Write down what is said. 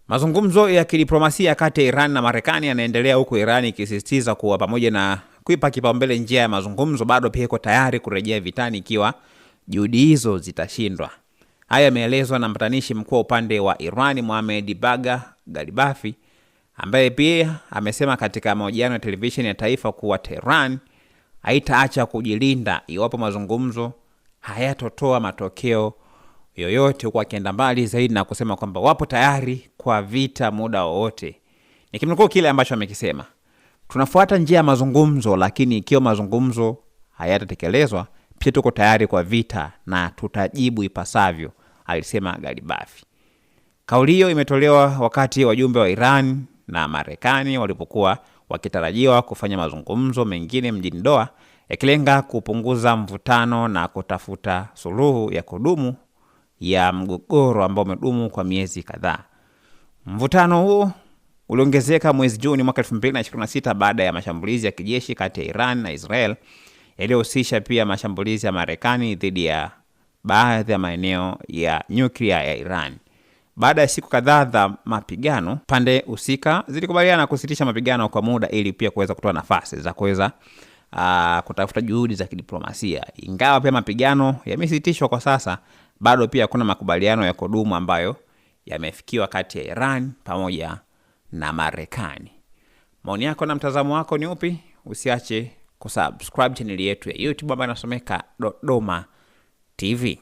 Mazungumzo ya kidiplomasia kati ya Iran na Marekani yanaendelea huku Iran ikisisitiza kuwa pamoja na kuipa kipaumbele njia ya mazungumzo, bado pia iko tayari kurejea vitani ikiwa juhudi hizo zitashindwa. Haya yameelezwa na mpatanishi mkuu upande wa Iran Mohammad Bagher Ghalibaf, ambaye pia amesema katika mahojiano ya televisheni ya taifa kuwa Tehran haitaacha kujilinda iwapo mazungumzo hayatotoa matokeo yoyote, kwa kienda mbali zaidi na kusema kwamba wapo tayari kwa vita muda wowote. Nikimnukuu kile ambacho amekisema, tunafuata njia ya mazungumzo, lakini ikiwa mazungumzo hayatatekelezwa pia tuko tayari kwa vita na tutajibu ipasavyo, alisema Ghalibaf. Kauli hiyo imetolewa wakati wajumbe wa Iran na Marekani walipokuwa wakitarajiwa kufanya mazungumzo mengine mjini Doha, yakilenga kupunguza mvutano na kutafuta suluhu ya kudumu ya mgogoro ambao umedumu kwa miezi kadhaa. Mvutano huo uliongezeka mwezi Juni mwaka 2026 baada ya mashambulizi ya kijeshi kati ya Iran na Israel yaliyohusisha pia mashambulizi ya Marekani dhidi ya baadhi ya maeneo ya nyuklia ya Iran. Baada ya siku kadhaa za mapigano, pande husika zilikubaliana kusitisha mapigano kwa muda ili pia kuweza kutoa nafasi za kuweza kutafuta juhudi za kidiplomasia. Ingawa pia mapigano yamesitishwa kwa sasa, bado pia kuna makubaliano ya kudumu ambayo yamefikiwa kati ya Iran pamoja na Marekani. Maoni yako na mtazamo wako ni upi? Usiache kusubscribe channel yetu ya YouTube ambayo inasomeka Dodoma TV.